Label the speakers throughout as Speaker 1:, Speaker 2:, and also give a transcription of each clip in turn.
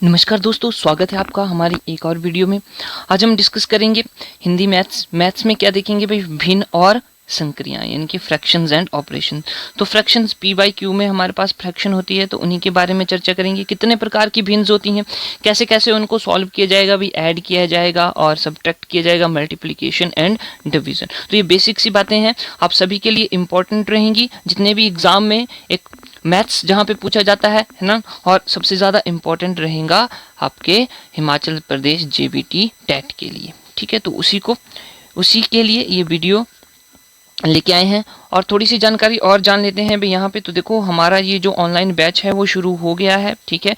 Speaker 1: नमस्कार दोस्तों, स्वागत है आपका हमारी एक और वीडियो में। आज हम डिस्कस करेंगे हिंदी मैथ्स में क्या देखेंगे भाई, भिन्न और संक्रियाएं यानी कि फ्रैक्शंस एंड ऑपरेशन। तो फ्रैक्शंस पी बाई क्यू में हमारे पास फ्रैक्शन होती है, तो उन्हीं के बारे में चर्चा करेंगे। कितने प्रकार की भिन्स होती हैं, कैसे कैसे उनको सॉल्व किया जाएगा भाई, ऐड किया जाएगा और सब्ट्रैक्ट किया जाएगा, मल्टीप्लिकेशन एंड डिवीजन। तो ये बेसिक सी बातें हैं, आप सभी के लिए इंपॉर्टेंट रहेंगी। जितने भी एग्जाम में एक मैथ्स जहाँ पे पूछा जाता है ना, और सबसे ज़्यादा इम्पोर्टेंट रहेगा आपके हिमाचल प्रदेश जेबीटी टेट के लिए। ठीक है, तो उसी के लिए ये वीडियो लेके आए हैं। और थोड़ी सी जानकारी और जान लेते हैं भाई यहाँ पे। तो देखो, हमारा ये जो ऑनलाइन बैच है वो शुरू हो गया है। ठीक है,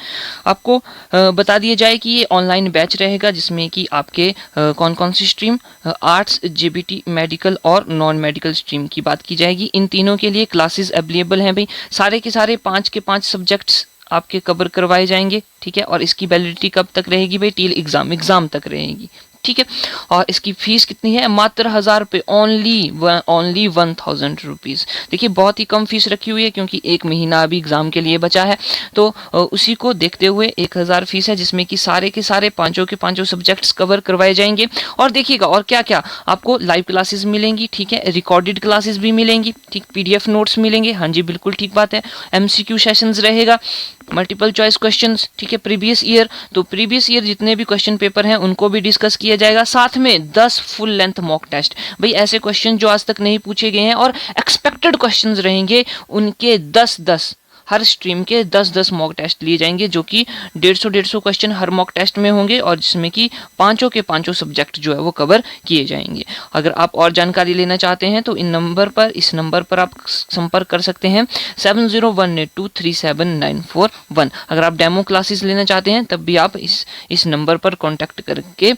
Speaker 1: आपको बता दिया जाए कि ये ऑनलाइन बैच रहेगा जिसमें कि आपके कौन कौन सी स्ट्रीम, आर्ट्स, जेबीटी, मेडिकल और नॉन मेडिकल स्ट्रीम की बात की जाएगी। इन तीनों के लिए क्लासेस अवेलेबल हैं भाई। सारे के सारे 5 के 5 सब्जेक्ट्स आपके कवर करवाए जाएंगे। ठीक है, और इसकी वैलिडिटी कब तक रहेगी भाई, टिल एग्जाम तक रहेगी। ठीक है, और इसकी फीस कितनी है, मात्र 1000 रुपये, ओनली 1000 रुपीज़। देखिए, बहुत ही कम फीस रखी हुई है क्योंकि एक महीना अभी एग्जाम के लिए बचा है। तो उसी को देखते हुए 1000 फीस है, जिसमें कि सारे के सारे पांचों के पांचों सब्जेक्ट्स कवर करवाए जाएंगे। और देखिएगा, और क्या क्या आपको लाइव क्लासेस मिलेंगी। ठीक है, रिकॉर्डेड क्लासेस भी मिलेंगी। ठीक, PDF नोट्स मिलेंगे। हाँ जी, बिल्कुल ठीक बात है। MCQ सेशंस रहेगा, मल्टीपल चॉइस क्वेश्चंस। ठीक है, प्रीवियस ईयर, तो प्रीवियस ईयर जितने भी क्वेश्चन पेपर हैं उनको भी डिस्कस किया जाएगा। साथ में 10 फुल लेंथ मॉक टेस्ट, भाई ऐसे क्वेश्चन जो आज तक नहीं पूछे गए हैं और एक्सपेक्टेड क्वेश्चंस रहेंगे, उनके 10 हर स्ट्रीम के 10 मॉक टेस्ट लिए जाएंगे, जो कि 150 क्वेश्चन हर मॉक टेस्ट में होंगे और जिसमें कि पांचों के पांचों सब्जेक्ट जो है वो कवर किए जाएंगे। अगर आप और जानकारी लेना चाहते हैं तो इस नंबर पर आप संपर्क कर सकते हैं, 7018237941। अगर आप डेमो क्लासेस लेना चाहते हैं तब भी आप इस नंबर पर कॉन्टैक्ट करके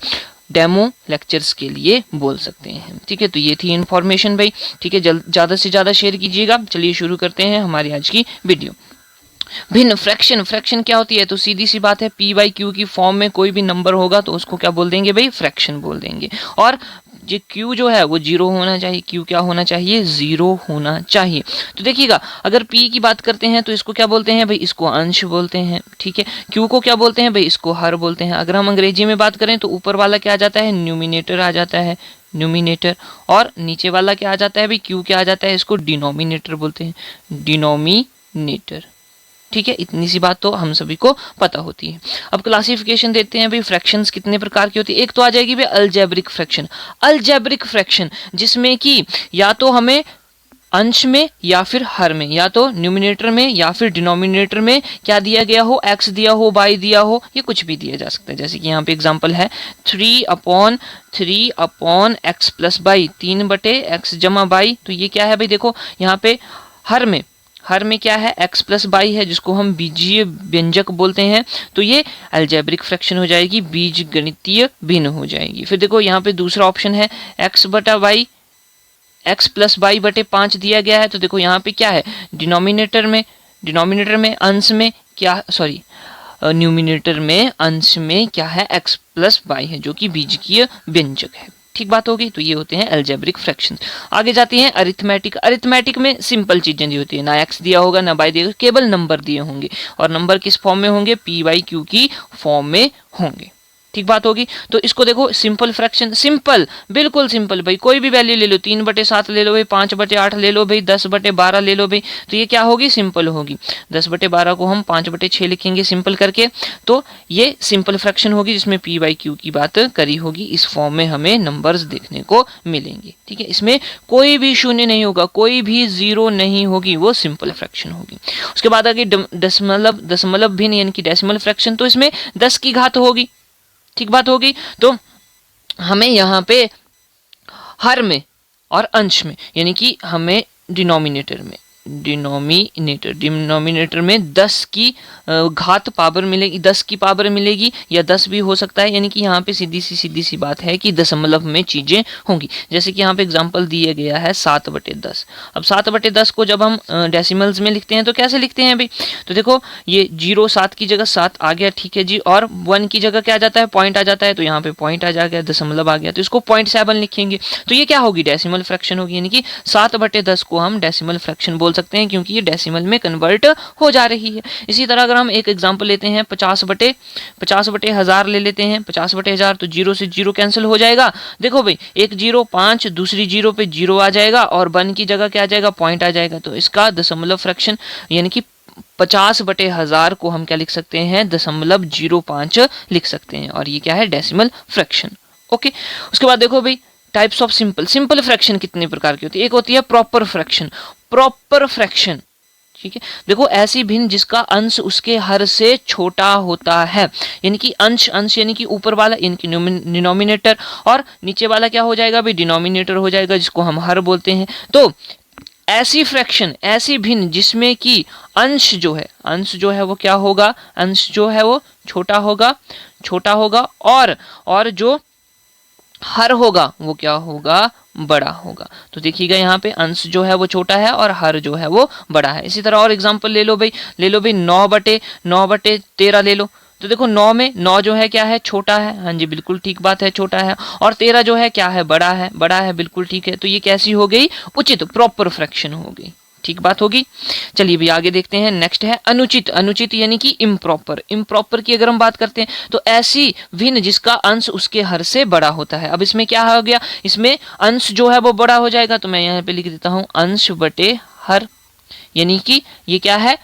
Speaker 1: डेमो लेक्चर्स के लिए बोल सकते हैं। ठीक है, तो ये थी इन्फॉर्मेशन भाई। ठीक है, ज़्यादा से ज़्यादा शेयर कीजिएगा। चलिए शुरू करते हैं हमारी आज की वीडियो। भिन्न फ्रैक्शन क्या होती है, तो सीधी सी बात है, पी बाई क्यू की फॉर्म में कोई भी नंबर होगा तो उसको क्या बोल देंगे भाई, फ्रैक्शन बोल देंगे। और ये क्यू जो है वो 0 होना चाहिए। क्यू क्या होना चाहिए, 0 होना चाहिए। तो देखिएगा, अगर पी की बात करते हैं तो इसको क्या बोलते हैं भाई, इसको अंश बोलते हैं। ठीक है, क्यू को क्या बोलते हैं भाई, इसको हर बोलते हैं। अगर हम अंग्रेजी में बात करें तो ऊपर वाला क्या आ जाता है, न्यूमिनेटर आ जाता है, न्यूमिनेटर। और नीचे वाला क्या आ जाता है भाई, क्यू क्या आ जाता है, इसको डिनोमिनेटर बोलते हैं, डिनोमिनेटर। ठीक है, इतनी सी बात तो हम सभी को पता होती है। अब क्लासिफिकेशन देते हैं भाई, फ्रैक्शंस कितने प्रकार की होती है। एक तो आ जाएगी भाई अलजेब्रिक फ्रैक्शन, जिसमें कि या तो हमें अंश में या फिर हर में, या तो न्यूमिनेटर में या फिर डिनोमिनेटर में क्या दिया गया हो, x दिया हो, y दिया हो, ये कुछ भी दिया जा सकता है। जैसे कि यहाँ पे एग्जांपल है 3/3 upon x plus by, 3/x जमा बाई। तो ये क्या है भाई, देखो यहाँ पे हर में क्या है, x प्लस बाई है, जिसको हम बीजीय व्यंजक बोलते हैं। तो ये अलजेब्रिक फ्रैक्शन हो जाएगी, बीज गणितीय भिन्न हो जाएगी। फिर देखो यहाँ पे दूसरा ऑप्शन है x प्लस बाई बटे 5 दिया गया है। तो देखो यहाँ पे क्या है, न्यूमिनेटर में अंश में क्या है, x प्लस बाई है, जो कि बीजकीय व्यंजक है। ठीक बात होगी। तो ये होते हैं अलजेब्रिक फ्रैक्शन। आगे जाते हैं अरिथमेटिक में सिंपल चीजें दी होती है, ना x दिया होगा ना y दिया होगा, केवल नंबर दिए होंगे। और नंबर किस फॉर्म में होंगे, पी बाई क्यू की फॉर्म में होंगे। ठीक बात होगी। तो इसको देखो, सिंपल फ्रैक्शन, सिंपल, बिल्कुल सिंपल भाई, कोई भी वैल्यू ले लो, 3/7 ले लो भाई, 5/8 ले लो भाई, 10/12 ले लो भाई। तो ये क्या होगी, सिंपल होगी। 10/12 को हम 5/6 लिखेंगे सिंपल करके। तो ये सिंपल फ्रैक्शन होगी जिसमें पी बाई क्यू की बात करी होगी। इस फॉर्म में हमें नंबर्स देखने को मिलेंगे। ठीक है, इसमें कोई भी शून्य नहीं होगा, कोई भी 0 नहीं होगी, वो सिंपल फ्रैक्शन होगी। उसके बाद आगे दशमलव भिन्न यानी कि डेसिमल फ्रैक्शन, तो इसमें 10 की घात होगी। ठीक बात होगी। तो हमें यहाँ पे हर में और अंश में, यानी कि हमें डिनोमिनेटर में 10 की घात पावर मिलेगी, 10 की पावर मिलेगी, या 10 भी हो सकता है। यानी कि यहाँ पे सीधी सी बात है कि दशमलव में चीजें होंगी। जैसे कि यहाँ पे एग्जांपल दिया गया है 7/10। अब 7/10 को जब हम डेसिमल्स में लिखते हैं तो कैसे लिखते हैं भाई, तो देखो ये 0 7 की जगह 7 आ गया, ठीक है जी, और 1 की जगह क्या आ जाता है, पॉइंट आ जाता है। तो यहाँ पे पॉइंट आ गया, दशमलव आ गया, तो इसको 0.7 लिखेंगे। तो ये क्या होगी, डेसिमल फ्रैक्शन होगी। यानी कि 7/10 को हम डेसिमल फ्रैक्शन बोल बोल सकते हैं क्योंकि ये डेसिमल में कन्वर्ट हो जा रही है। इसी तरह अगर हम एक एग्जांपल लेते हैं 50/1000 ले लेते हैं, 50/1000 तो 0 से 0 कैंसिल हो जाएगा। देखो भाई एक 0 5, दूसरी 0 पे 0 आ जाएगा और 1 की जगह क्या आ जाएगा, पॉइंट आ जाएगा। तो इसका दशमलव फ्रैक्शन यानी कि 50/1000 को हम क्या लिख सकते हैं, 0.05 लिख सकते हैं, और ये क्या है, डेसिमल फ्रैक्शन। ओके, उसके बाद देखो भाई टाइप्स ऑफ सिंपल फ्रैक्शन कितने प्रकार की होती है। एक होती है प्रॉपर फ्रैक्शन, ठीक है। देखो ऐसी भिन्न जिसका अंश उसके हर से छोटा होता है, यानी कि अंश यानी कि ऊपर वाला यानी कि डिनोमिनेटर, और नीचे वाला क्या हो जाएगा भाई, डिनोमिनेटर हो जाएगा, जिसको हम हर बोलते हैं। तो ऐसी फ्रैक्शन, ऐसी भिन्न जिसमें कि अंश जो है वो क्या होगा, अंश जो है वो छोटा होगा और जो हर होगा वो क्या होगा, बड़ा होगा। तो देखिएगा यहाँ पे अंश जो है वो छोटा है और हर जो है वो बड़ा है। इसी तरह और एग्जांपल ले लो भाई 9/13 ले लो। तो देखो 9 जो है क्या है, छोटा है, हाँ जी बिल्कुल ठीक बात है, छोटा है, और 13 जो है क्या है, बड़ा है, बिल्कुल ठीक है। तो ये कैसी हो गई, उचित प्रॉपर फ्रैक्शन हो गई, ठीक बात होगी। चलिए भी आगे देखते हैं। नेक्स्ट है अनुचित यानी कि इम्प्रॉपर की अगर हम बात करते हैं तो ऐसी भिन्न जिसका अंश उसके हर से बड़ा होता है। अब इसमें क्या हो गया, इसमें अंश जो है वो बड़ा हो जाएगा, तो मैं यहाँ पे लिख देता हूं अंश बटे हर, यानी कि ये क्या है,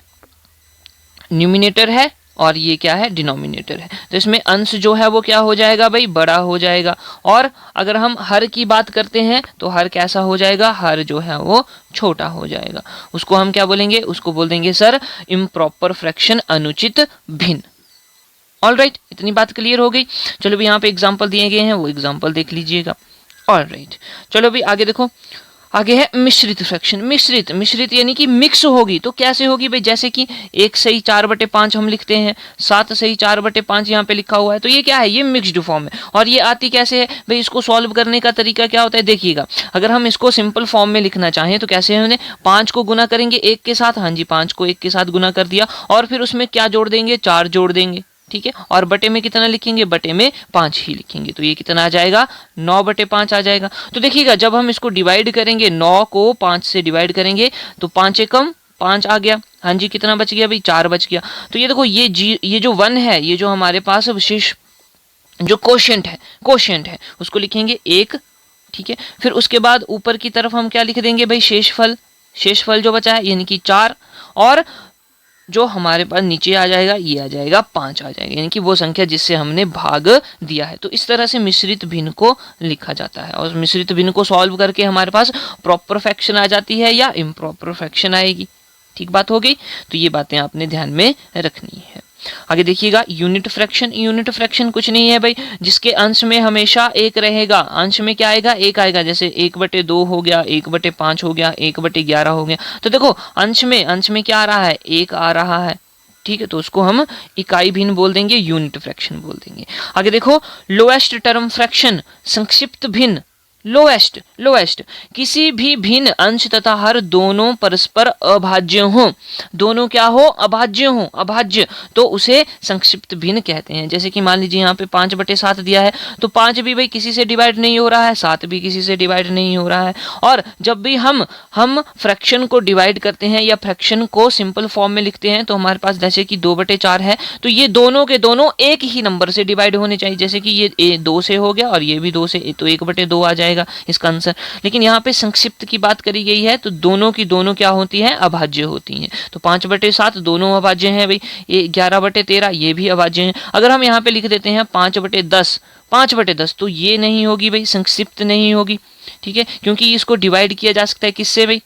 Speaker 1: न्यूमिनेटर है और ये क्या है, डिनोमिनेटर है। तो इसमें अंश जो है वो क्या हो जाएगा भाई, बड़ा हो जाएगा। और अगर हम हर की बात करते हैं तो हर कैसा हो जाएगा, हर जो है वो छोटा हो जाएगा। उसको हम क्या बोलेंगे, उसको बोल देंगे सर इम्प्रॉपर फ्रैक्शन, अनुचित भिन्न। ऑलराइट, इतनी बात क्लियर हो गई। चलो भी यहाँ पे एग्जाम्पल दिए गए हैं, वो एग्जाम्पल देख लीजिएगा। ऑलराइट, चलो भी आगे देखो। आगे है मिश्रित फ्रैक्शन। मिश्रित यानी कि मिक्स होगी। तो कैसे होगी भाई, जैसे कि 1/4/5 हम लिखते हैं, 7/4/5 यहाँ पे लिखा हुआ है, तो ये क्या है, ये मिक्स्ड फॉर्म है। और ये आती कैसे है भाई, इसको सॉल्व करने का तरीका क्या होता है, देखिएगा। अगर हम इसको सिंपल फॉर्म में लिखना चाहें तो कैसे है, 5 को गुना करेंगे 1 के साथ, हाँ जी 5 को 1 के साथ गुना कर दिया, और फिर उसमें क्या जोड़ देंगे, 4 जोड़ देंगे, ठीक है। और बटे में कितना लिखेंगे, बटे में 5 ही लिखेंगे। तो ये कितना आ जाएगा, 9/5 आ जाएगा। तो देखिएगा जब हम इसको डिवाइड करेंगे, 9 को 5 से डिवाइड करेंगे तो 5 एकम 5 आ गया, हाँ जी कितना बच गया भाई, 4 बच गया। तो ये देखो ये जो 1 है, ये जो हमारे पास विशेष जो कोशेंट है उसको लिखेंगे 1, ठीक है। फिर उसके बाद ऊपर की तरफ हम क्या लिख देंगे भाई, शेषफल जो बचा है यानी कि 4, और जो हमारे पास नीचे आ जाएगा ये आ जाएगा 5 आ जाएगा, यानी कि वो संख्या जिससे हमने भाग दिया है। तो इस तरह से मिश्रित भिन्न को लिखा जाता है, और मिश्रित भिन्न को सॉल्व करके हमारे पास प्रॉपर फ्रैक्शन आ जाती है या इम्प्रॉपर फ्रैक्शन आएगी, ठीक बात हो गई। तो ये बातें आपने ध्यान में रखनी है। आगे देखिएगा यूनिट फ्रैक्शन कुछ नहीं है भाई, जिसके अंश में हमेशा 1 रहेगा। अंश में क्या आएगा, 1 आएगा। जैसे 1/2 हो गया, 1/5 हो गया, 1/11 हो गया। तो देखो अंश में क्या आ रहा है, 1 आ रहा है, ठीक है। तो उसको हम इकाई भिन्न बोल देंगे, यूनिट फ्रैक्शन बोल देंगे। आगे देखो लोएस्ट टर्म फ्रैक्शन, संक्षिप्त भिन्न। लोएस्ट किसी भी भिन्न अंश तथा हर दोनों परस्पर अभाज्य हो, दोनों क्या हो, अभाज्य, तो उसे संक्षिप्त भिन्न कहते हैं। जैसे कि मान लीजिए यहाँ पे 5/7 दिया है, तो 5 भी भाई किसी से डिवाइड नहीं हो रहा है, 7 भी किसी से डिवाइड नहीं हो रहा है। और जब भी हम फ्रैक्शन को डिवाइड करते हैं या फ्रैक्शन को सिंपल फॉर्म में लिखते हैं, तो हमारे पास जैसे कि 2/4 है, तो ये दोनों के दोनों एक ही नंबर से डिवाइड होने चाहिए। जैसे कि ये 2 से हो गया और ये भी 2 से, तो 1/2 आ जाएगा इसका आंसर। लेकिन यहाँ पे संक्षिप्त की बात करी गई है, तो दोनों की दोनों क्या होती हैं, अभाज्य होती हैं। तो 5/7 दोनों अभाज्य हैं भाई, ये 11/13 ये भी अभाज्य हैं। अगर हम यहाँ पे लिख देते हैं 5/10, तो ये नहीं होगी भाई, संक्षिप्त नहीं होगी, ठीक है, क्योंकि इसको डिवाइड किया जा सकता है किससे भाई,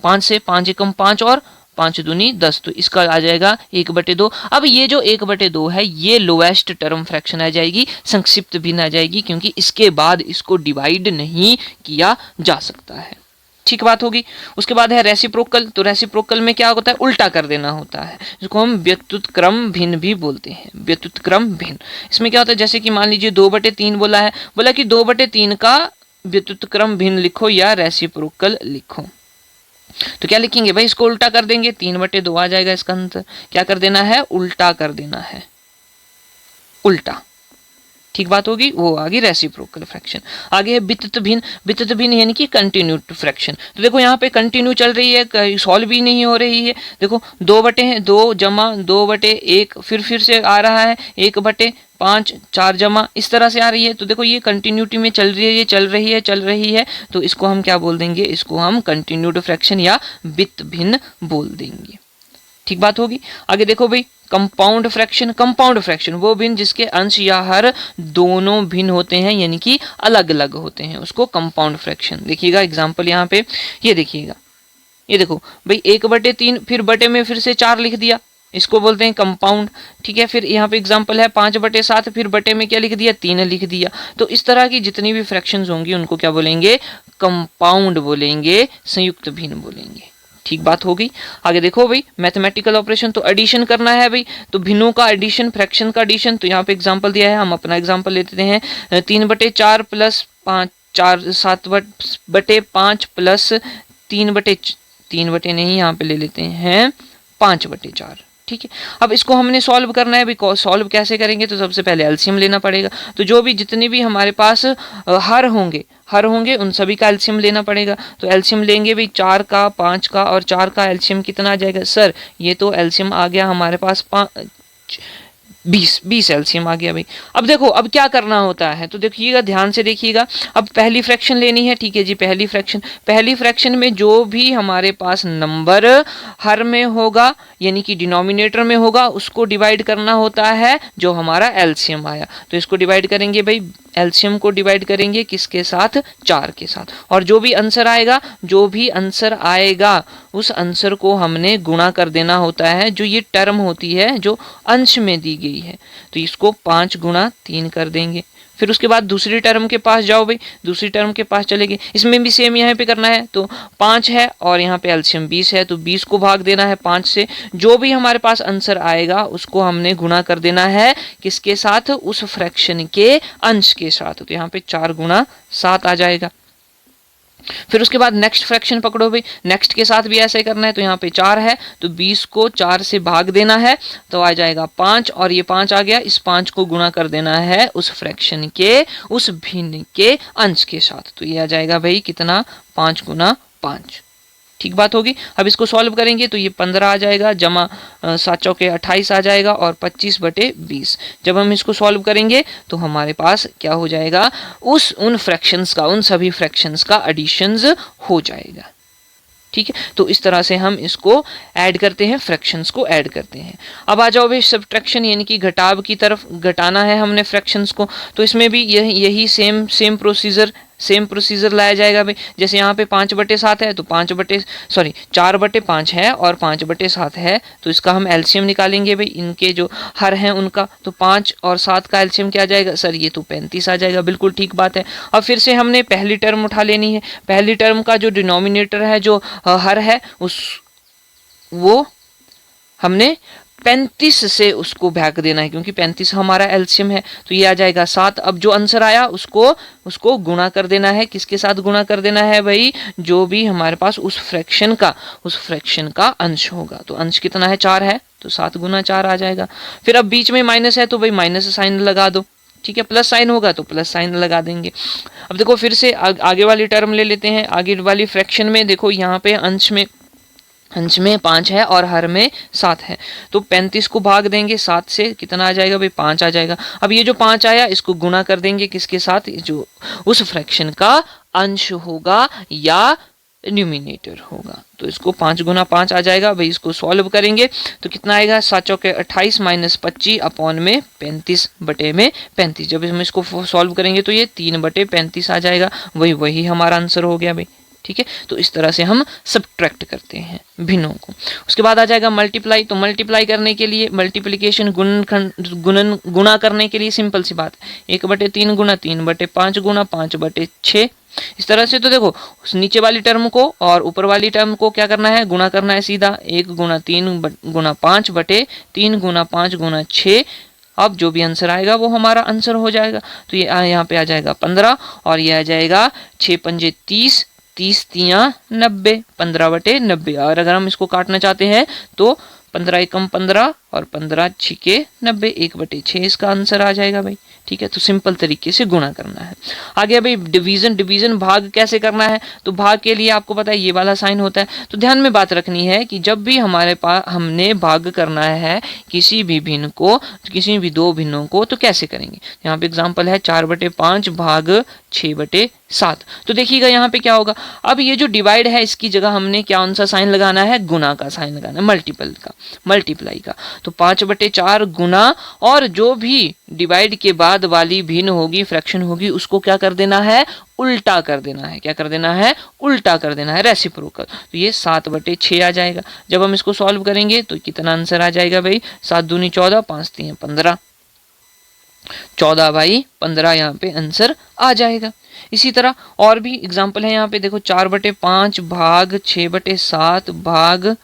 Speaker 1: 5 से, 5 एकम 5 और 5 दूनी 10, तो इसका आ जाएगा 1/2। अब ये जो 1/2 है ये लोएस्ट टर्म फ्रैक्शन आ जाएगी, संक्षिप्त भिन्न आ जाएगी, क्योंकि इसके बाद इसको डिवाइड नहीं किया जा सकता है, ठीक बात होगी। उसके बाद है रेसिप्रोकल। तो रेसिप्रोकल में क्या होता है, उल्टा कर देना होता है, जिसको हम व्युत्क्रम भिन्न भी बोलते हैं, व्युत्क्रम भिन्न। इसमें क्या होता है, जैसे कि मान लीजिए 2/3 बोला कि 2/3 का व्युत्क्रम भिन्न लिखो या रेसिप्रोकल लिखो। तो क्या लिखेंगे भाई, इसको उल्टा कर देंगे, 3/2 आ जाएगा इसका आंसर। क्या कर देना है, उल्टा कर देना है, उल्टा, ठीक बात होगी, वो आगे रेसिप्रोकल फ्रैक्शन। आगे है वितत भिन्न, वितत भिन्न यानी कि कंटिन्यू फ्रैक्शन। तो देखो यहाँ पे कंटिन्यू चल रही है, सॉल्व भी नहीं हो रही है। देखो 2/2 जमा 2/1, फिर से आ रहा है 1/5 4 जमा, इस तरह से आ रही है। तो देखो ये कंटिन्यूटी में चल रही है, तो इसको हम क्या बोल देंगे, इसको हम कंटिन्यूड फ्रैक्शन या वित भिन्न बोल देंगे। ठीक बात होगी। आगे देखो भाई कंपाउंड फ्रैक्शन। कंपाउंड फ्रैक्शन वो भिन्न जिसके अंश या हर दोनों भिन्न होते हैं, यानी कि अलग अलग होते हैं, उसको कंपाउंड फ्रैक्शन। देखिएगा एग्जांपल यहाँ पे, ये देखिएगा, ये देखो भाई 1/3, फिर बटे में फिर से 4 लिख दिया, इसको बोलते हैं कंपाउंड। ठीक है, फिर यहाँ पे एग्जांपल है 5/7, फिर बटे में क्या लिख दिया, 3 लिख दिया। तो इस तरह की जितनी भी फ्रैक्शंस होंगी उनको क्या बोलेंगे, कंपाउंड बोलेंगे, संयुक्त भिन्न बोलेंगे। ठीक बात हो गई। आगे देखो भाई मैथमेटिकल ऑपरेशन, तो एडिशन करना है भाई, तो भिन्नों का एडिशन, फ्रैक्शन का एडिशन। तो यहाँ पे एग्जांपल दिया है, हम अपना एग्जांपल लेते हैं 3/4 प्लस 5 4 7/5 प्लस 3 नहीं, यहाँ पे ले लेते हैं 5/4। ठीक है, अब इसको हमने सॉल्व करना है भाई। सॉल्व कैसे करेंगे, तो सबसे पहले एलसीएम लेना पड़ेगा। तो जो भी जितने भी हमारे पास हर होंगे उन सभी का एलसीएम लेना पड़ेगा। तो एलसीएम लेंगे भाई 4 का 5 का, और 4 का एलसीएम कितना आ जाएगा सर, ये तो एलसीएम आ गया हमारे पास 20 एलसीएम आ गया भाई। अब देखो अब क्या करना होता है, तो देखिएगा ध्यान से देखिएगा। अब पहली फ्रैक्शन लेनी है, ठीक है जी, पहली फ्रैक्शन में जो भी हमारे पास नंबर हर में होगा यानी कि डिनोमिनेटर में होगा, उसको डिवाइड करना होता है जो हमारा एलसीएम आया। तो इसको डिवाइड करेंगे भाई, एलसीएम को डिवाइड करेंगे किसके साथ, 4 के साथ। और जो भी आंसर आएगा उस आंसर को हमने गुणा कर देना होता है, जो ये टर्म होती है जो अंश में दी गई है। तो इसको 5 गुणा 3 कर देंगे। फिर उसके बाद दूसरी टर्म के पास जाओ भाई, दूसरी टर्म के पास चलेंगे, इसमें भी सेम यहाँ पे करना है। तो 5 है और यहाँ पे एलसीएम 20 है, तो 20 को भाग देना है 5 से। जो भी हमारे पास आंसर आएगा उसको हमने गुणा कर देना है किसके साथ, उस फ्रैक्शन के अंश के साथ। तो यहाँ पे 4 गुणा 7 आ जाएगा। फिर उसके बाद नेक्स्ट फ्रैक्शन पकड़ो भाई, नेक्स्ट के साथ भी ऐसे करना है। तो यहाँ पे 4 है, तो 20 को 4 से भाग देना है, तो आ जाएगा 5, और ये 5 आ गया, इस 5 को गुणा कर देना है उस फ्रैक्शन के, उस भिन्न के अंश के साथ। तो ये आ जाएगा भाई कितना, 5 गुणा 5। ठीक बात होगी। अब इसको सॉल्व करेंगे तो ये 15 आ जाएगा, जमा 7 चौके 28 आ जाएगा, और 25/20। जब हम इसको सॉल्व करेंगे तो हमारे पास क्या हो जाएगा, उन फ्रैक्शंस का, उन सभी फ्रैक्शंस का एडिशंस हो जाएगा। ठीक है, तो इस तरह से हम इसको ऐड करते हैं, फ्रैक्शंस को ऐड करते हैं। अब आ जाओ भाई सब्ट्रैक्शन यानी कि घटाव की तरफ, घटाना है हमने फ्रैक्शंस को। तो इसमें भी यही सेम प्रोसीजर लाया जाएगा भाई। जैसे यहाँ पे 5/7 है, तो 4/5 है और 5/7 है, तो इसका हम एलसीएम निकालेंगे भाई, इनके जो हर हैं उनका। तो 5 और 7 का एलसीएम क्या आ जाएगा सर, ये तो 35 आ जाएगा। बिल्कुल ठीक बात है। अब फिर से हमने पहली टर्म उठा लेनी है। पहली टर्म का जो डिनोमिनेटर है, जो हर है, वो हमने 35 से उसको भाग देना है, क्योंकि 35 हमारा एलसीएम है। तो ये आ जाएगा 7। अब जो आंसर आया उसको गुणा कर देना है, किसके साथ गुणा कर देना है भाई, जो भी हमारे पास उस फ्रैक्शन का अंश होगा। तो अंश कितना है, 4 है, तो 7 गुणा 4 आ जाएगा। फिर अब बीच में माइनस है, तो भाई माइनस साइन लगा दो। ठीक है, प्लस साइन होगा तो प्लस साइन लगा देंगे। अब देखो फिर से आगे वाली टर्म ले लेते हैं। आगे वाली फ्रैक्शन में देखो यहाँ पे अंश में 5 है और हर में 7 है, तो 35 को भाग देंगे 7 से, कितना आ जाएगा भाई, 5 आ जाएगा। अब ये जो 5 आया इसको गुणा कर देंगे किसके साथ, जो उस फ्रैक्शन का अंश होगा या न्यूमिनेटर होगा। तो इसको 5 गुना 5 आ जाएगा भाई। इसको सॉल्व करेंगे तो कितना आएगा, 7 चौके 28 माइनस 25 अपॉन में 35/35। जब हम इसको सॉल्व करेंगे तो ये 3/35 आ जाएगा। वही हमारा आंसर हो गया भाई। ठीक है, तो इस तरह से हम सब्ट्रैक्ट करते हैं भिन्नों को। उसके बाद आ जाएगा मल्टीप्लाई। तो मल्टीप्लाई करने के लिए, मल्टीप्लिकेशन गुणा करने के लिए सिंपल सी बात, 1/3 गुणा 3/5 गुणा 5/6। इस तरह से तो देखो उस नीचे वाली टर्म को और ऊपर वाली टर्म को क्या करना है, गुणा करना है सीधा। 1 गुणा 3 गुणा 5/3 गुणा 5 गुणा 6। अब जो भी आंसर आएगा वो हमारा आंसर हो जाएगा। तो ये यहाँ पे आ जाएगा 15, और ये आ जाएगा 6 पंजे 30, 30 तियाँ 90, 15/90। और अगर हम इसको काटना चाहते हैं तो 15 एकम 15, और 15 छिके 90, 1/6 इसका आंसर आ जाएगा भाई। ठीक है, तो सिंपल तरीके से गुणा करना है। आगे भाई डिवीजन भाग कैसे करना है, तो भाग के लिए आपको पता है ये वाला साइन होता है। तो ध्यान में बात रखनी है कि जब भी हमारे पास हमने भाग करना है किसी भी भिन्न को, किसी भी दो भिन्नों को, तो कैसे करेंगे। यहाँ पे एग्जाम्पल है 4/5 भाग 6/7। तो देखिएगा यहाँ पे क्या होगा, अब ये जो डिवाइड है इसकी जगह हमने कौन सा साइन लगाना है, गुना का साइन लगाना है, मल्टीप्लाई का। तो 5/4 गुना, और जो भी डिवाइड के बाद वाली भिन्न होगी, फ्रैक्शन होगी, उसको क्या कर देना है, उल्टा कर देना है। क्या कर देना है, उल्टा कर देना है, रेसिप्रोकल। तो ये 7/6 आ जाएगा। जब हम इसको सॉल्व करेंगे तो कितना आंसर आ जाएगा भाई, 7 दूनी 14, 5 3 15, 14/15 यहाँ पे आंसर आ जाएगा। इसी तरह और भी एग्जाम्पल है यहाँ पे देखो, 4/5 भाग 6/7 भाग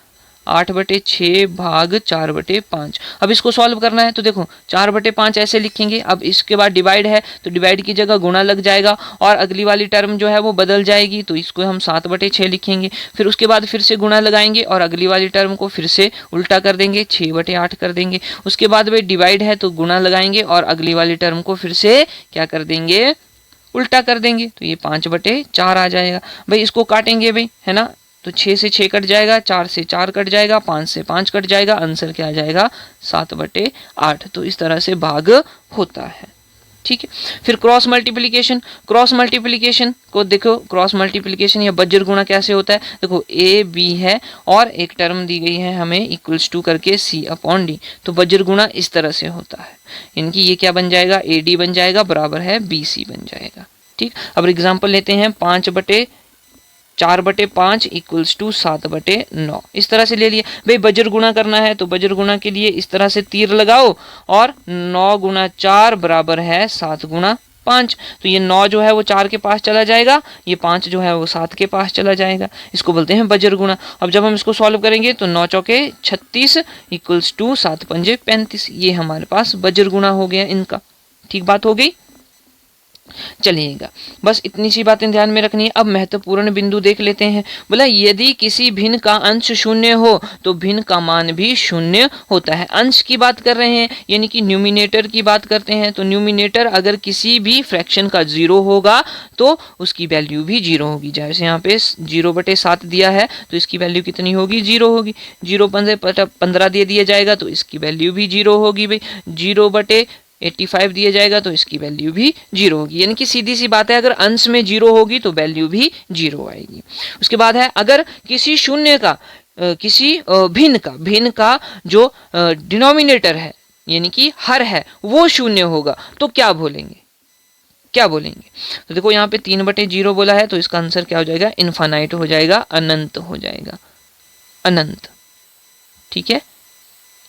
Speaker 1: 8/6 भाग 4/5। अब इसको सॉल्व करना है तो देखो 4/5 ऐसे लिखेंगे। अब इसके बाद डिवाइड है तो डिवाइड की जगह गुणा लग जाएगा और अगली वाली टर्म जो है वो बदल जाएगी, तो इसको हम 7/6 लिखेंगे। फिर उसके बाद फिर से गुणा लगाएंगे और अगली वाली टर्म को फिर से उल्टा कर देंगे, 6/8 कर देंगे। उसके बाद भाई डिवाइड है तो गुणा लगाएंगे और अगली वाली टर्म को फिर से क्या कर देंगे, उल्टा कर देंगे। तो ये 5/4 आ जाएगा। भाई इसको काटेंगे भाई, है ना, तो 6 से 6 कट जाएगा, 4 से 4 कट जाएगा, 5 से 5 कट जाएगा, आंसर क्या आ जाएगा, 7/8। तो इस तरह से भाग होता है। ठीक है, फिर क्रॉस मल्टीप्लिकेशन को देखो, क्रॉस मल्टीप्लिकेशन या बज्र गुणा कैसे होता है। देखो ए बी है और एक टर्म दी गई है हमें इक्वल्स टू करके C/D, तो बज्र गुणा इस तरह से होता है। इनकी ये क्या बन जाएगा, AD बन जाएगा, बराबर है BC बन जाएगा। ठीक, अब एग्जाम्पल लेते हैं 4/5 इक्वल्स टू 7/9, इस तरह से ले लिया। भाई बज्र गुणा करना है तो बज्र गुणा के लिए इस तरह से तीर लगाओ और 9 गुणा 4 बराबर है 7 गुणा 5। तो ये 9 जो है वो 4 के पास चला जाएगा, ये 5 जो है वो 7 के पास चला जाएगा। इसको बोलते हैं बज्र गुणा। अब जब हम इसको सॉल्व करेंगे तो 9 चौके 36 इक्वल्स टू 7 पंजे 35, ये हमारे पास बज्र गुणा हो गया इनका। ठीक बात हो गई, चलिएगा बस इतनी सी बातें ध्यान में रखनी है। अब महत्वपूर्ण बिंदु देख लेते हैं। बोला यदि किसी भिन्न का अंश शून्य हो तो भिन्न का मान भी शून्य होता है। अंश की बात कर रहे हैं, यानी कि न्यूमिनेटर की बात करते हैं। तो न्यूमिनेटर अगर किसी भी फ्रैक्शन का 0 होगा तो उसकी वैल्यू भी 0 होगी। जैसे यहाँ पे 0/7 दिया है तो इसकी वैल्यू कितनी होगी, 0 होगी। 0/15 दे दिया जाएगा तो इसकी वैल्यू भी 0 होगी भाई। 0/85 दिया जाएगा तो इसकी वैल्यू भी 0 होगी। यानी कि सीधी सी बात है, अगर अंश में 0 होगी तो वैल्यू भी 0 आएगी। उसके बाद है, अगर किसी शून्य का किसी भिन्न का जो डिनोमिनेटर है यानी कि हर है वो शून्य होगा तो क्या बोलेंगे। तो देखो यहाँ पे 3/0 बोला है तो इसका आंसर क्या हो जाएगा, इनफाइनाइट हो जाएगा, अनंत हो जाएगा, अनंत। ठीक है,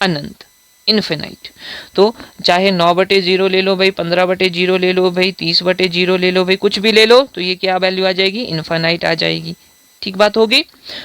Speaker 1: अनंत, इनफिनाइट। तो चाहे 9/0 ले लो भाई, 15/0 ले लो भाई, 30/0 ले लो भाई, कुछ भी ले लो तो ये क्या वैल्यू आ जाएगी, इनफाइनाइट आ जाएगी। ठीक बात होगी।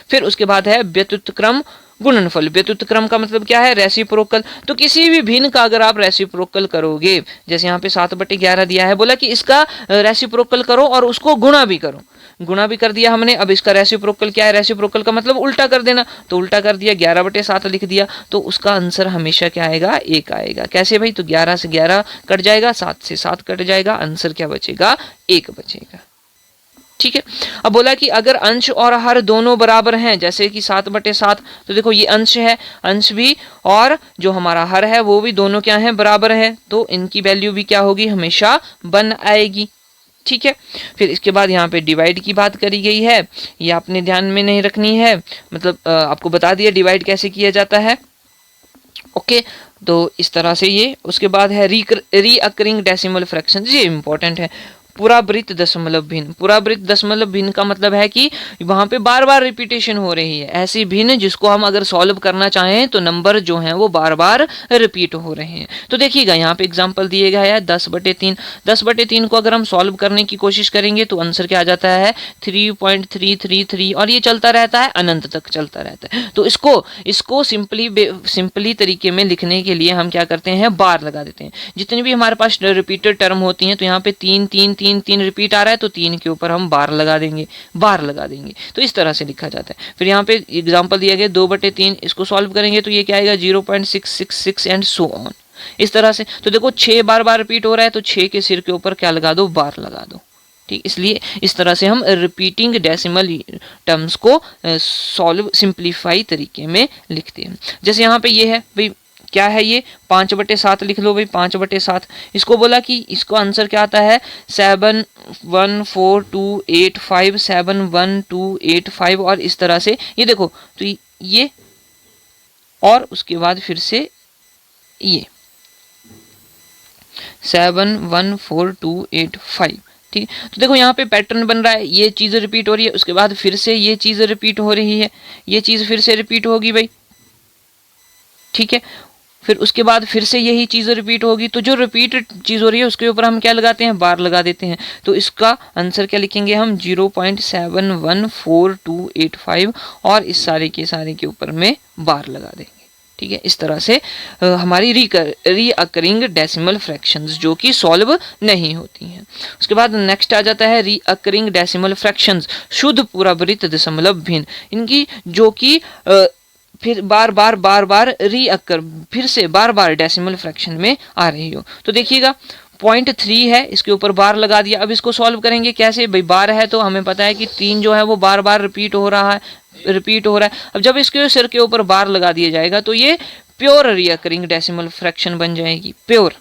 Speaker 1: फिर उसके बाद है व्युत्क्रम गुणनफल। व्युत्क्रम का मतलब क्या है, रेसिप्रोकल। तो किसी भी भिन्न का अगर आप रेसिप्रोकल करोगे, जैसे यहाँ पे 7/11 दिया है, बोला कि इसका रेसिप्रोकल करो और उसको गुणा भी करो। गुणा भी कर दिया हमने, अब इसका रेसिप्रोकल क्या है, रेसिप्रोकल का मतलब उल्टा कर देना। तो उल्टा कर दिया, 11/7 लिख दिया, तो उसका आंसर हमेशा क्या आएगा, 1 आएगा। कैसे भाई, तो 11 से 11 कट जाएगा, 7 से 7 कट जाएगा, आंसर क्या बचेगा, 1 बचेगा। ठीक है, अब बोला कि अगर अंश और हर दोनों बराबर हैं, जैसे कि 7/7, तो देखो ये अंश है, अंश भी और जो हमारा हर है वो भी दोनों क्या है, बराबर है, तो इनकी वैल्यू भी क्या होगी, हमेशा 1 आएगी। ठीक है, फिर इसके बाद यहाँ पे डिवाइड की बात करी गई है, ये आपने ध्यान में नहीं रखनी है, मतलब आपको बता दिया डिवाइड कैसे किया जाता है। ओके, तो इस तरह से ये। उसके बाद है रीअकरिंग डेसिमल फ्रैक्शन, ये इंपॉर्टेंट है। पुरावृत्त दशमलव भिन्न। पुरावृत्त दशमलव भिन्न का मतलब है कि वहां पे बार बार रिपीटेशन हो रही है, ऐसी भिन्न जिसको हम अगर सॉल्व करना चाहें तो नंबर जो हैं वो बार बार रिपीट हो रहे हैं। तो देखिएगा यहाँ पे एग्जांपल दिए गया है 10/3। 10/3 को अगर हम सॉल्व करने की कोशिश करेंगे तो आंसर क्या आ जाता है, 3.333, और ये चलता रहता है, अनंत तक चलता रहता है। तो इसको सिंपली तरीके में लिखने के लिए हम क्या करते हैं, बार लगा देते हैं। जितनी भी हमारे पास रिपीटेड टर्म होती हैं तो यहाँ पे 3 3 3 तीन तीन रिपीट आ रहा है तो 3 के ऊपर हम बार लगा देंगे, बार लगा देंगे। तो इस तरह से लिखा जाता है। फिर यहाँ पे एग्जाम्पल दिया गया 2/3, इसको सॉल्व करेंगे तो ये क्या आएगा 0.666 एंड सो ऑन, इस तरह से। तो देखो 6 बार बार रिपीट हो रहा है तो 6 के सिर के ऊपर क्या लगा दो, बार लगा दो, ठीक। इसलिए इस तरह से हम रिपीटिंग डेसिमल टर्म्स को सॉल्व सिंप्लीफाई तरीके में लिखते हैं। जैसे यहाँ पे ये है भाई, क्या है ये 5/7 लिख लो भाई, 5/7। इसको बोला कि इसको आंसर क्या आता है 714,285, 71285 और इस तरह से ये देखो, तो ये और उसके बाद फिर से ये 714,285, ठीक। तो देखो यहाँ पे पैटर्न बन रहा है, ये चीज़ रिपीट हो रही है, उसके बाद फिर से ये चीज़ रिपीट हो रही है, ये चीज़ फिर से रिपीट होगी भाई, ठीक है। फिर उसके बाद फिर से यही चीज़ रिपीट होगी। तो जो रिपीट चीज़ हो रही है उसके ऊपर हम क्या लगाते हैं, बार लगा देते हैं। तो इसका आंसर क्या लिखेंगे हम 0.714,285 और इस सारे के ऊपर में बार लगा देंगे, ठीक है। इस तरह से हमारी रीअकरिंग डेसिमल फ्रैक्शंस जो कि सॉल्व नहीं होती हैं। उसके बाद नेक्स्ट आ जाता है रीअकरिंग डेसिमल फ्रैक्शंस, शुद्ध पूर्ववृत्त दशमलव भिन्न, इनकी जो कि फिर बार बार रीअकर, फिर से बार बार डेसिमल फ्रैक्शन में आ रही हो। तो देखिएगा 0.3 है, इसके ऊपर बार लगा दिया। अब इसको सॉल्व करेंगे कैसे भाई, बार है तो हमें पता है कि 3 जो है वो बार बार रिपीट हो रहा है। अब जब इसके सिर के ऊपर बार लगा दिया जाएगा तो ये प्योर रीअकरिंग डेसिमल फ्रैक्शन बन जाएगी, प्योर,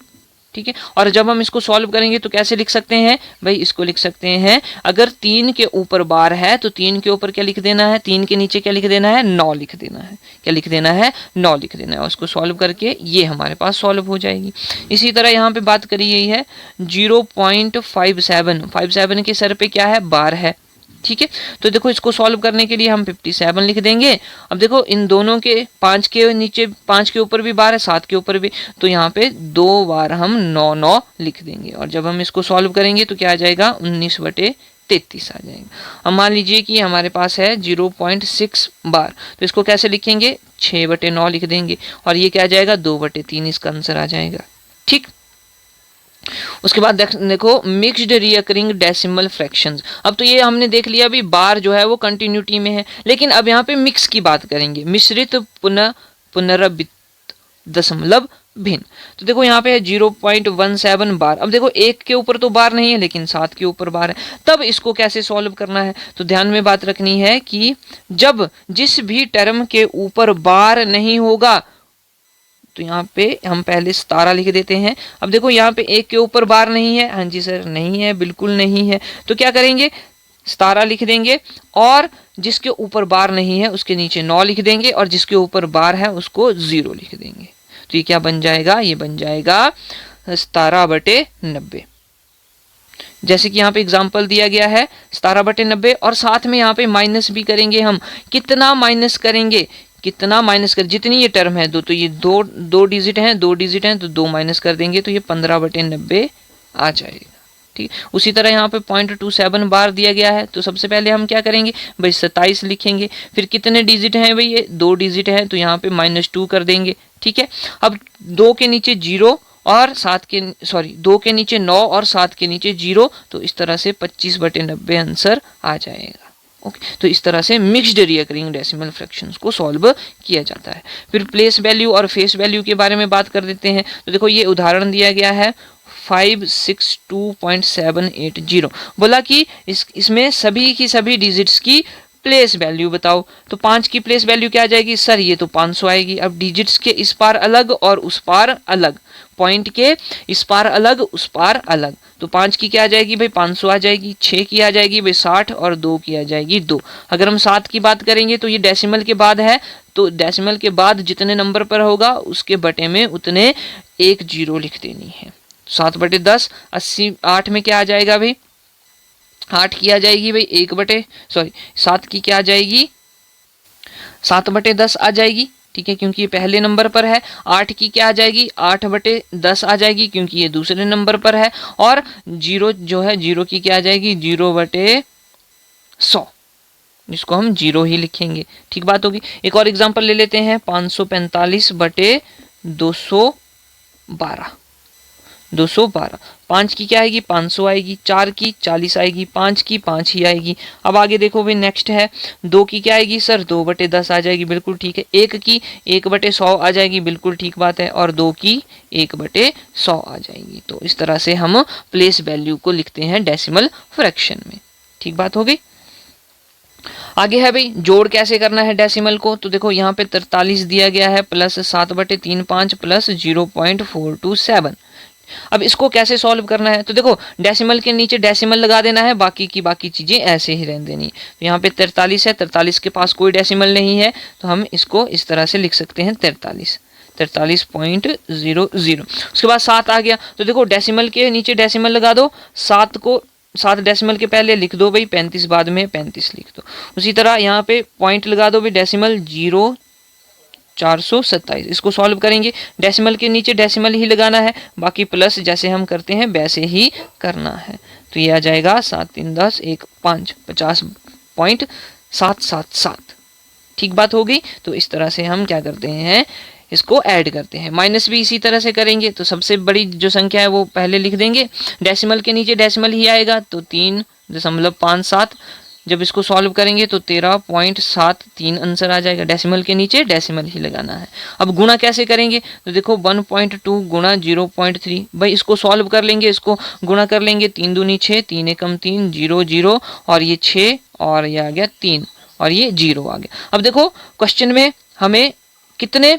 Speaker 1: ठीक है। और जब हम इसको सॉल्व करेंगे तो कैसे लिख सकते हैं भाई, इसको लिख सकते हैं अगर 3 के ऊपर बार है तो 3 के ऊपर क्या लिख देना है, 3 के नीचे क्या लिख देना है, 9 लिख देना है। क्या लिख देना है, 9 लिख देना है। और उसको सॉल्व करके ये हमारे पास सॉल्व हो जाएगी। इसी तरह यहाँ पे बात करी गई है 0.57 के सर पे क्या है, बार है, ठीक है। तो देखो इसको सॉल्व करने के लिए हम 57 लिख देंगे। अब देखो इन दोनों के 5 के नीचे, 5 के ऊपर भी बार है, 7 के ऊपर भी, तो यहाँ पे 2 बार हम 9 लिख देंगे। और जब हम इसको सॉल्व करेंगे तो क्या आ जाएगा 19/33 आ जाएगा। अब मान लीजिए कि हमारे पास है 0.6 बार, तो इसको कैसे लिखेंगे 6/9 लिख देंगे और ये क्या आ जाएगा 2/3, इसका आंसर आ जाएगा, ठीक। उसके बाद देखो मिक्स्ड रीअकरिंग डेसिमल फ्रैक्शंस। अब तो ये हमने देख लिया भी, बार जो है वो कंटिन्यूटी में है, लेकिन अब यहाँ पे मिक्स की बात करेंगे, मिश्रित पुनरावृत्त दशमलव भिन्न। तो देखो यहाँ पे है 0.17 बार। अब देखो 1 के ऊपर तो बार नहीं है लेकिन 7 के ऊपर बार है, तब इसको कैसे सॉल्व करना है। तो ध्यान में बात रखनी है कि जब जिस भी टर्म के ऊपर बार नहीं होगा, तो यहाँ पे हम पहले 17 लिख देते हैं। अब देखो यहाँ पे 1 के ऊपर बार नहीं है, हाँ जी सर नहीं है, बिल्कुल नहीं है। तो क्या करेंगे 17 लिख देंगे और जिसके ऊपर बार नहीं है उसके नीचे 9 लिख देंगे और जिसके ऊपर बार है उसको 0 लिख देंगे। तो ये क्या बन जाएगा, ये बन जाएगा 17/90। जैसे कि यहाँ पे एग्जाम्पल दिया गया है 17/90 और साथ में यहाँ पे माइनस भी करेंगे हम। कितना माइनस करेंगे, कितना माइनस कर, जितनी ये टर्म है दो, तो ये दो डिजिट हैं, 2 डिजिट हैं तो 2 माइनस कर देंगे तो ये 15/90 आ जाएगा, ठीक। उसी तरह यहाँ पे 0.27 बार दिया गया है, तो सबसे पहले हम क्या करेंगे भाई 27 लिखेंगे। फिर कितने डिजिट हैं भाई, ये 2 डिजिट हैं तो यहाँ पे -2 कर देंगे, ठीक है। अब 2 के नीचे 0 और 2 के नीचे 9 और 7 के नीचे 0, तो इस तरह से 25/90 आंसर आ जाएगा, ओके। तो इस तरह से मिक्स्ड रीअकरिंग डेसिमल फ्रैक्शंस को सॉल्व किया जाता है। फिर प्लेस वैल्यू और फेस वैल्यू के बारे में बात कर देते हैं। तो देखो ये उदाहरण दिया गया है 562.780, बोला कि इसमें सभी की सभी डिजिट्स की प्लेस वैल्यू बताओ। तो 5 की प्लेस वैल्यू क्या आ जाएगी सर, ये तो 500 आएगी। अब डिजिट्स के इस पार अलग और उस पार अलग, पॉइंट के इस पार अलग उस पार अलग, तो 5 की क्या आ जाएगी भाई 500 आ जाएगी। 6 की आ जाएगी भाई 60 और 2 की आ जाएगी 2। अगर हम 7 की बात करेंगे तो ये डेसिमल के बाद है, तो डेसिमल के बाद जितने नंबर पर होगा उसके बटे में उतने 1 0 लिख देनी है। 7/10 80, 8 में क्या आ जाएगा भाई 8 की आ जाएगी भाई 7 की क्या आ जाएगी 7/10 आ जाएगी, ठीक है, क्योंकि ये पहले नंबर पर है। 8 की क्या आ जाएगी 8/10 आ जाएगी क्योंकि ये दूसरे नंबर पर है। और 0 जो है 0 की क्या आ जाएगी 0/100, जिसको हम 0 ही लिखेंगे, ठीक बात होगी। एक और एग्जांपल ले लेते हैं 545/212। 212। 5 की क्या आएगी 500 आएगी, 4 की 40 आएगी, 5 की 5 ही आएगी। अब आगे देखो भाई नेक्स्ट है 2 की क्या आएगी सर 2/10 आ जाएगी, बिल्कुल ठीक है। 1 की 1/100 आ जाएगी, बिल्कुल ठीक बात है। और 2 की 1/100 आ जाएगी। तो इस तरह से हम प्लेस वैल्यू को लिखते हैं डेसिमल फ्रैक्शन में। ठीक बात हो गई। आगे है भाई जोड़ कैसे करना है डेसिमल को। तो देखो यहाँ पे 43 दिया गया है प्लस 7/35 प्लस 0.427। अब इसको कैसे सॉल्व करना है। तो देखो डेसिमल के नीचे डेसिमल लगा देना है, बाकी की बाकी चीजें ऐसे ही रहने देनी है। तो यहाँ पे 43 है, 43 के पास कोई डेसिमल नहीं है, तो हम इसको इस तरह से लिख सकते हैं 43.00। उसके बाद 7 आ गया, तो देखो डेसिमल के नीचे डेसिमल लगा दो, 7 डेसिमल के पहले लिख दो भाई 35, बाद में 35 लिख दो। उसी तरह यहाँ पे पॉइंट लगा दो भाई डेसिमल 0.427। इसको सॉल्व करेंगे, डेसिमल के नीचे डेसिमल ही लगाना है, बाकी प्लस जैसे हम करते हैं वैसे ही करना है। तो ये आ जाएगा 7 3 10 1 5 50.777। ठीक बात हो गई। तो इस तरह से हम क्या करते हैं, इसको ऐड करते हैं। माइनस भी इसी तरह से करेंगे, तो सबसे बड़ी जो संख्या है वो पहले लिख देंगे, डेसिमल के नीचे डेसिमल ही आएगा, तो 3.57। जब इसको सॉल्व करेंगे तो 13.73 आंसर आ जाएगा। डेसिमल के नीचे डेसिमल ही लगाना है। अब गुणा कैसे करेंगे, तो देखो 1.2 गुणा 0.3, भाई इसको सॉल्व कर लेंगे, इसको गुणा कर लेंगे, 3 दूनी 6, 3 एकम 3, 0 0 और ये 6 और ये आ गया 3 और ये 0 आ गया। अब देखो क्वेश्चन में हमें कितने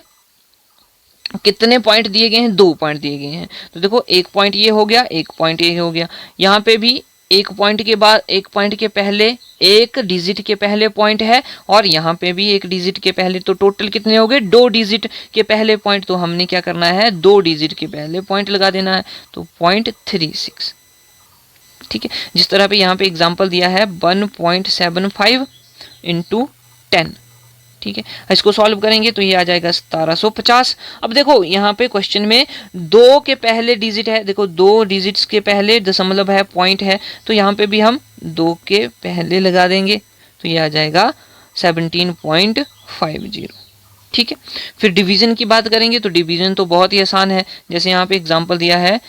Speaker 1: पॉइंट दिए गए हैं, 2 पॉइंट दिए गए हैं। तो देखो 1 पॉइंट ये हो गया, 1 पॉइंट ये हो गया। यहाँ पे भी 1 पॉइंट के बाद 1 पॉइंट के पहले 1 डिजिट के पहले पॉइंट है, और यहाँ पे भी 1 डिजिट के पहले, तो टोटल कितने हो गए 2 डिजिट के पहले पॉइंट। तो हमने क्या करना है 2 डिजिट के पहले पॉइंट लगा देना है, तो 0.36। ठीक है, जिस तरह पे यहाँ पे एग्जाम्पल दिया है 1.75 × 10। ठीक है, इसको सॉल्व करेंगे तो ये आ जाएगा 1750। अब देखो यहाँ पे क्वेश्चन में 2 के पहले डिजिट है, देखो 2 डिजिट्स के पहले दशमलव है, पॉइंट है, तो यहाँ पे भी हम 2 के पहले लगा देंगे, तो ये आ जाएगा 17.50। ठीक है, फिर डिवीजन की बात करेंगे तो डिवीजन तो बहुत ही आसान है। जैसे यहाँ पे एग्जाम्पल दिया है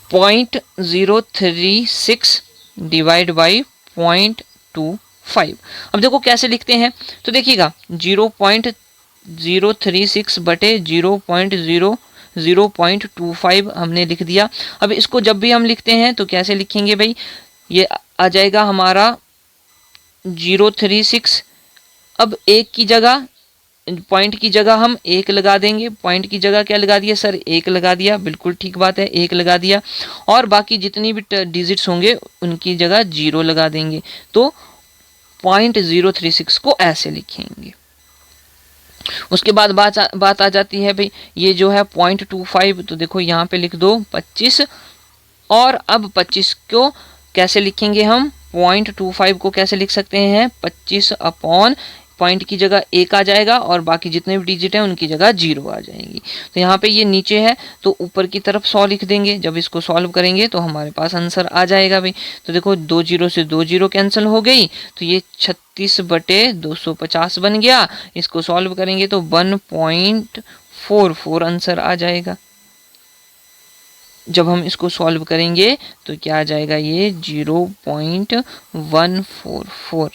Speaker 1: 0.036 डिवाइड बाई 0.25। अब देखो कैसे लिखते हैं, तो देखिएगा 0.036 बटे 0.25 हमने लिख दिया। अब इसको जब भी हम लिखते हैं तो कैसे लिखेंगे भाई, ये आ जाएगा हमारा 036। अब 1 की जगह, पॉइंट की जगह हम 1 लगा देंगे, पॉइंट की जगह क्या लगा दिया सर 1 लगा दिया, बिल्कुल ठीक बात है 1 लगा दिया। और बाकी जितनी भी डिजिट्स होंगे उनकी जगह 0 लगा देंगे, तो 0.036 को ऐसे लिखेंगे। उसके बाद बात आ जाती है भाई ये जो है 0.25, तो देखो यहाँ पे लिख दो 25। और अब 25 को कैसे लिखेंगे हम, 0.25 को कैसे लिख सकते हैं 25 अपॉन पॉइंट की जगह 1 आ जाएगा, और बाकी जितने भी डिजिट हैं उनकी जगह 0 आ जाएंगी। तो यहाँ पे ये नीचे है तो ऊपर की तरफ 100 लिख देंगे। जब इसको सॉल्व करेंगे तो हमारे पास आंसर आ जाएगा भाई। तो देखो 2 0 से 2 0 कैंसिल हो गई, तो ये 36/250 बन गया। इसको सॉल्व करेंगे तो 1.44 आंसर आ जाएगा। जब हम इसको सॉल्व करेंगे तो क्या आ जाएगा, ये 0.144।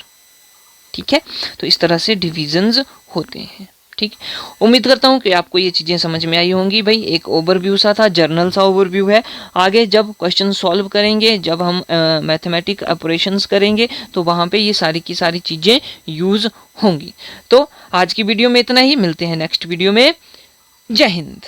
Speaker 1: ठीक है, तो इस तरह से डिविजन्स होते हैं। ठीक, उम्मीद करता हूँ कि आपको ये चीज़ें समझ में आई होंगी। भाई एक ओवरव्यू सा था, जर्नल सा ओवरव्यू है। आगे जब क्वेश्चन सॉल्व करेंगे, जब हम मैथमेटिक ऑपरेशंस करेंगे, तो वहाँ पे ये सारी की सारी चीज़ें यूज़ होंगी। तो आज की वीडियो में इतना ही, मिलते हैं नेक्स्ट वीडियो में। जय हिंद।